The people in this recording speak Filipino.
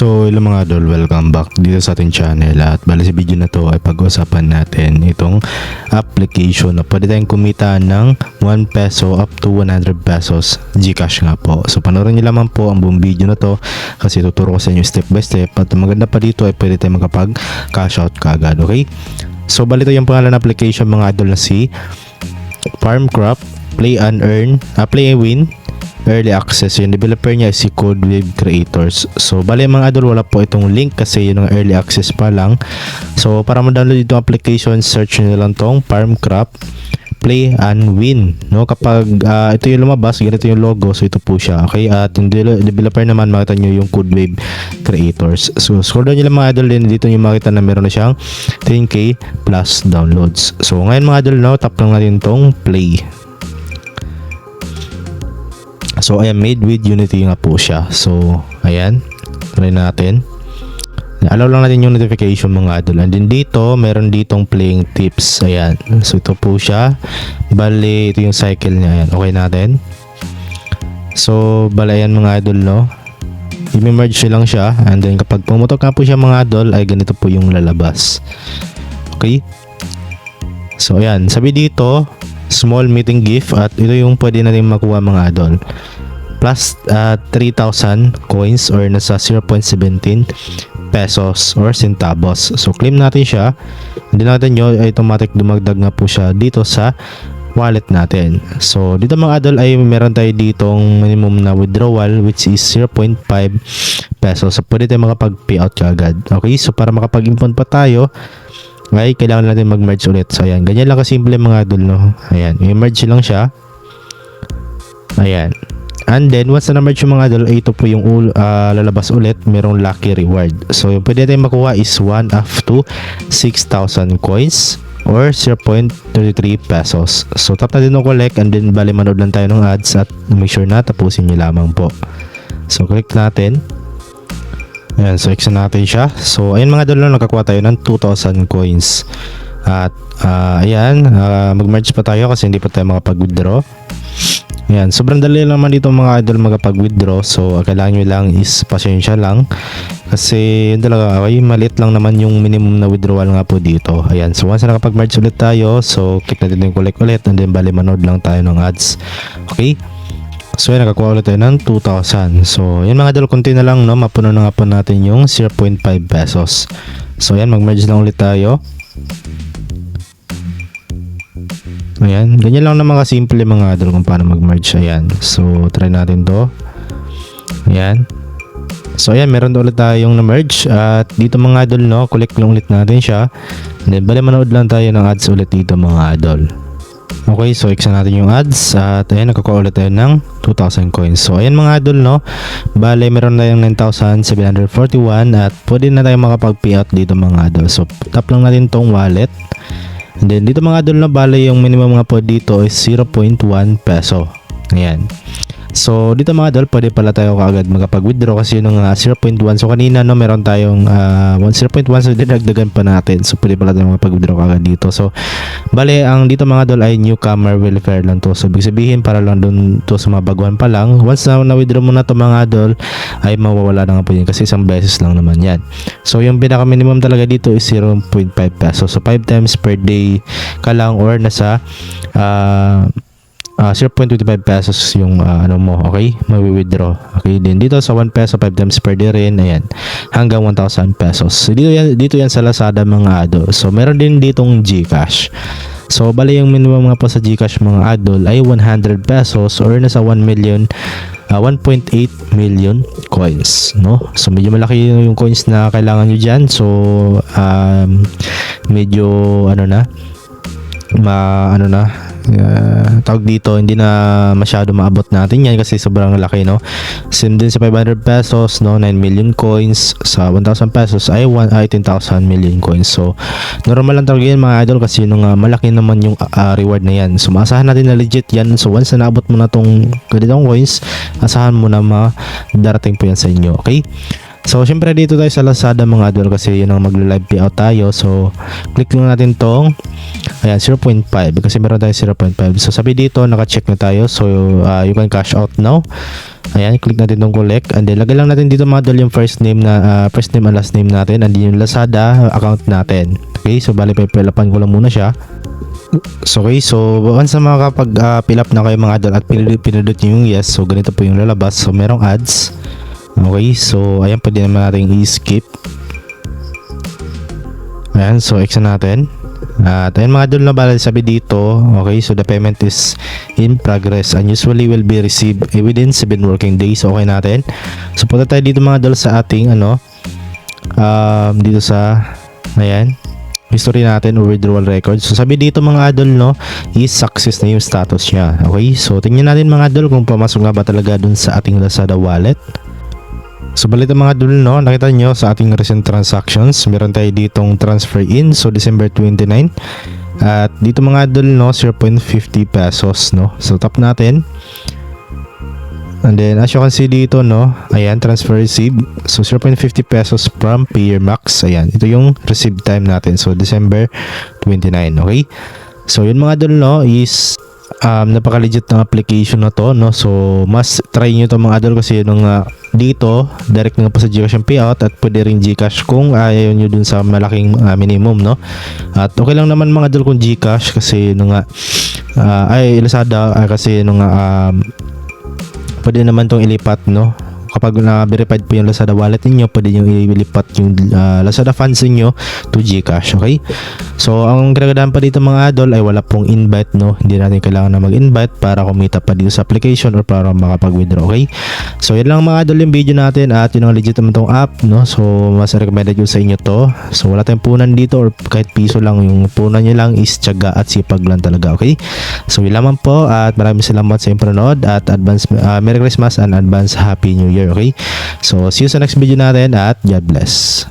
So hello mga idol, welcome back dito sa ating channel. At bali sa video na to ay pag-usapan natin itong application na pwede tayong kumita ng 1 peso up to 100 pesos Gcash nga po. So panoorin niyo lamang po ang buong video na to kasi tuturo ko sa inyo step by step. At ang maganda pa dito ay pwede tayong makapag cash out kaagad, okay? So bali ito yung pangalan ng application mga idol na si FarmCraft Play and Earn, Play and Win Early Access. Yung developer niya si CodeWave Creators. So bali mga idol, wala po itong link kasi yun ang early access pa lang. So para ma-download itong application, search nyo lang tong FarmCraft Play and Win, no? Kapag ito yung lumabas, ganito yung logo, so ito po siya, okay? At yung developer naman, makita nyo yung CodeWave Creators. So scroll down nyo lang mga idol, din dito nyo makita na meron na siyang 10k plus downloads. So ngayon mga idol, no, tap lang natin tong play. So ayan, made with Unity nga po siya. So ayan, try natin. Allow lang natin yung notification mga idol. And then dito, meron ditong playing tips. Ayan, so ito po siya. Bali, ito yung cycle niya. Ayan, okay natin. So bali, ayan mga idol, no, i-merge lang siya. And then kapag pumutok na po siya mga idol, ay ganito po yung lalabas. Okay. So ayan, sabi dito small meeting gift, at ito yung pwede natin makuha mga idol, plus 3,000 coins or nasa 0.17 pesos or centavos. So claim natin siya, hindi natin nyo, automatic dumagdag nga po siya dito sa wallet natin. So dito mga idol ay meron tayo ditong minimum na withdrawal which is 0.5 pesos. So pwede tayo makapag payout agad. Okay, so para makapag-import pa tayo ay kailangan natin mag-merge ulit. So ayan, ganyan lang kasimple mga idol, no. Ayan, i-merge lang siya. Ayan. And then once na merge yung mga idol, ito po yung lalabas ulit, merong lucky reward. So yung pwede tayong makuha is 1 up to 6,000 coins or 0.33 pesos. So tap natin ng collect, and then bali manood lang tayo ng ads at make sure na tapusin nyo lamang po. So click natin. Ayan, so exit natin siya. So ayan mga idol, nakakuha tayo ng 2,000 coins. At ayan, mag-merge pa tayo kasi hindi pa tayo makapag-withdraw. Ayan, sobrang dali naman dito mga idol makapag-withdraw. So kailangan nyo lang is pasensya lang kasi yun talaga, okay, maliit lang naman yung minimum na withdrawal nga po dito. Ayan, so once na nakapag-merge ulit tayo, so click natin yung collect ulit, and then bali manood lang tayo ng ads. Okay, so yan, nakakuha ulit tayo ng 2,000. So yan mga idol, konti na lang, no, mapuno na nga po natin yung 0.5 pesos. So yan, mag-merge lang ulit tayo. Ayan, ganyan lang naman kasimple mga idol kung paano mag-merge. Ayan, so try natin to. Ayan, so ayan, meron ulit tayong na-merge. At dito mga idol, no, collect lang ulit natin siya, and then bali manood lang tayo ng ads ulit dito mga idol. Okay, so exit natin yung ads, at ayan, nakakuha ulit tayo ng 2,000 coins. So ayan mga idol, no, bale meron tayong 9,741 at pwede na tayong makapag-payout dito mga idol. So tap lang natin tong wallet, and then dito mga idol, na bale yung minimum nga po dito is 0.1 peso. Ayan, so dito mga idol, pwede pala tayo kaagad makapag-withdraw kasi yun ang 0.1. So kanina, no, meron tayong 0.1, so dinagdagan pa natin. So pwede pala tayo makapag-withdraw kaagad dito. So bale, ang dito mga idol ay newcomer welfare lang to. So ibig sabihin, para lang dun to sa mga baguhan pa lang. Once na withdraw mo na to mga idol, ay mawawala na nga po yun kasi isang beses lang naman yan. So yung pinaka minimum talaga dito is 0.5 pesos. So 5 times per day ka lang, or nasa 0.25 pesos yung ano mo, okay, mawi-withdraw. Okay, din dito sa 1 peso 5 times per day rin, ayan, hanggang 1,000 pesos. So dito yan sa Lazada mga idol. So meron din ditong Gcash. So bali yung minimum nga po sa Gcash mga idol ay 100 pesos or nasa 1.8 million coins, no? So medyo malaki yung coins na kailangan nyo dyan. So medyo tawag dito, hindi na masyado maabot natin yan kasi sobrang laki, no? Same din sa 500 pesos, no, 9 million coins. Sa 1,000 pesos ay 10,000 million coins. So normal lang talaga yan mga idol kasi nung malaki naman yung reward na yan. So maasahan natin na legit yan. So once na naabot mo na tong ganitong coins, asahan mo na darating po yan sa inyo. Okay, so syempre dito tayo sa Lazada mga idol kasi yun ang magla-live payout tayo. So click lang natin tong Ayan, 0.5 kasi meron tayong 0.5. So sabi dito, naka-check na tayo. So you can cash out now. Ayan, click natin tong collect and then lagay lang natin dito mga idol yung first name and last name natin and then yung Lazada account natin. Okay, so bali pa-fill-upan ko lang muna siya. So okay, so once na makakapag-fill up na kayo mga idol at pinindot nyo yung yes, so ganito po yung lalabas. So merong ads. Okay, so ayan, pwede naman natin i-skip. Ayan, so X na natin. At ayun mga idol, na bala sabi dito, okay, so the payment is in progress and usually will be received within 7 working days. Okay natin. So punta tayo dito mga idol sa ating dito sa ayan, history natin or withdrawal records. So sabi dito mga idol, no, is success na yung status niya. Okay, so tingnan natin mga idol kung pumasok nga ba talaga dun sa ating Lazada wallet. So balita mga idol, no, nakita nyo sa ating recent transactions, meron tayo ditong transfer in, so December 29. At dito mga idol, no, 0.50 pesos, no. So tap natin. And then as you can see dito, no, ayan, transfer received. So 0.50 pesos from Payer Max. Ayan, ito yung receive time natin. So December 29, okay? So yun mga idol, no, is napaka-legit ng application na to, no. So mas try nyo to mga idol kasi nung dito direct nga po sa GCash ang payout at pwede rin GCash kung ayaw nyo dun sa malaking minimum, no. At okay lang naman mga idol kung GCash kasi nung Lazada kasi nung pwede naman tong ilipat, no. Kapag na-verified po yung Lazada wallet niyo, pwede nyo ilipat yung Lazada funds niyo to GCash, okay? So, ang kinagandaan pa dito mga idol ay wala pong invite, no? Hindi natin kailangan na mag-invite para kumita pa dito sa application or para makapag-withdraw, okay? So, yan lang mga idol yung video natin at yun ang legit naman tong app, no? So, mas recommended ko sa inyo to. So, wala tayong punan dito or kahit piso lang, yung punan nyo lang is tiyaga at sipag lang talaga, okay? So, yun lamang po at maraming salamat sa inyong panonood at advance Merry Christmas and advance Happy New Year. Okay, so see you sa next video natin at God bless.